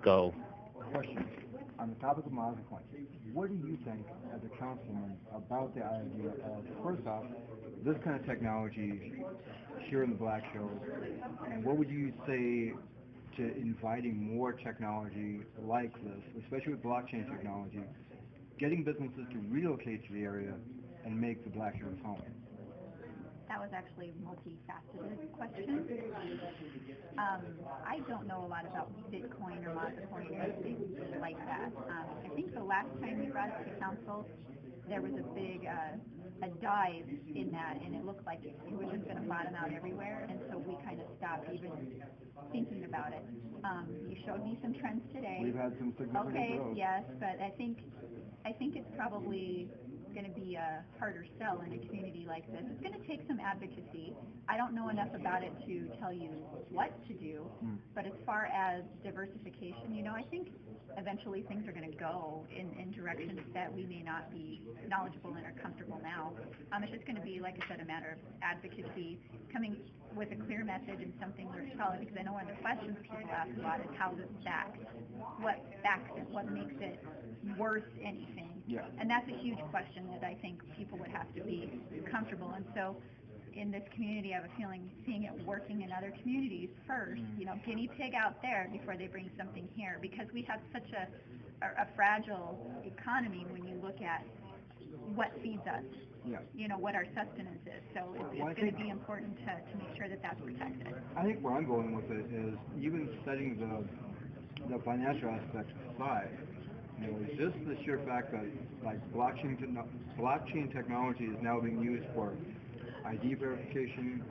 go. Question. On the topic of Mazacoin, what do you think, as a councilwoman, about the idea of, first off, this kind of technology here in the Black Hills, and what would you say to inviting more technology like this, especially with blockchain technology, getting businesses to relocate to the area and make the Black Hills home? That was actually a multifaceted question. I don't know a lot about Bitcoin or Mazacoin or anything like that. I think the last time we brought it to council, there was a big a dive in that, and it looked like it was just going to bottom out everywhere, and so we kind of stopped even thinking about it. You showed me some trends today. We've had some significant growth. Yes, but I think it's probably going to be a harder sell in a community like this. It's going to take some advocacy. I don't know enough about it to tell you what to do, but as far as diversification, I think eventually things are going to go in directions that we may not be knowledgeable in or comfortable now. It's just going to be, like I said, a matter of advocacy, coming with a clear message and something worth following, because I know one of the questions people ask a lot is how this backs. What backs it? What makes it worth anything? Yeah. And that's a huge question that I think people would have to be comfortable. And so in this community, I have a feeling seeing it working in other communities first, guinea pig out there before they bring something here, because we have such a fragile economy when you look at what feeds us, what our sustenance is. So it's going to be important to make sure that that's protected. I think where I'm going with it is even setting the financial aspect aside, just the sheer fact that blockchain technology is now being used for ID verification,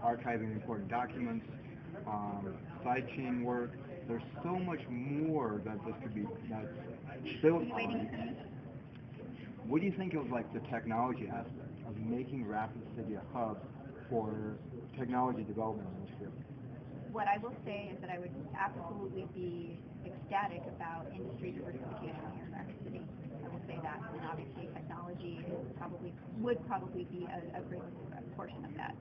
archiving important documents, sidechain work. There's so much more that this could be built on. What do you think of the technology aspect of making Rapid City a hub for technology development in this field? What I will say is that I would absolutely be ecstatic about industry diversification here in Rapid City. I will say that. And obviously technology would probably be a great portion of that.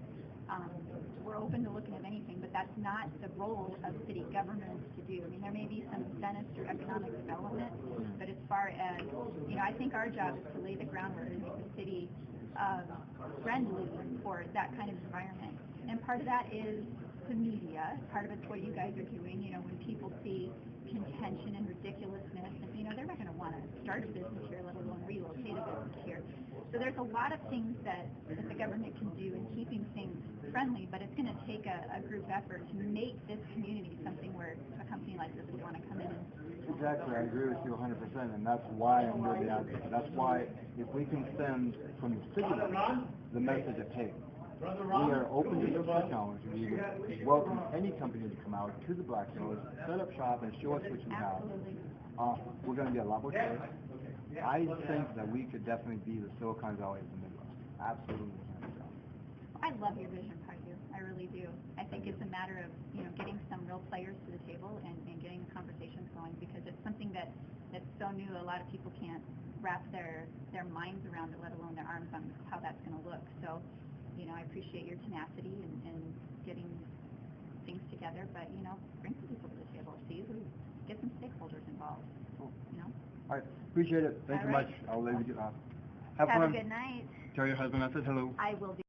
We're open to looking at anything, but that's not the role of city governments to do. I mean, there may be some incentives through economic development, but as far as, I think our job is to lay the groundwork and make the city friendly for that kind of environment. And part of that is the media. Part of it's what you guys are doing. When people see contention and ridiculousness, and they're not going to want to start a business here, let alone relocate a business here. So there's a lot of things that the government can do in keeping things friendly, but it's going to take a group effort to make this community something where a company like this would want to come in. Exactly, I agree with you 100%, and that's why I'm really advocating. That's why if we can send from the city level the message of, hey, we are open to this technology. We welcome any company to come out to the Black Hills, set up shop, and show us what you have. We're going to be a lot more curious. I think that we could definitely be the Silicon Valley of the Midwest. Absolutely. I love your vision, Payu. I really do. I think it's a matter of getting some real players to the table and getting the conversations going, because it's something that's so new. A lot of people can't wrap their minds around it, let alone their arms on how that's going to look. So I appreciate your tenacity and getting things together, but, bring some people to the table. See, get some stakeholders involved. Cool. All right. Appreciate it. Thank you much. I'll leave you off. Have a good night. Tell your husband I said hello. I will do.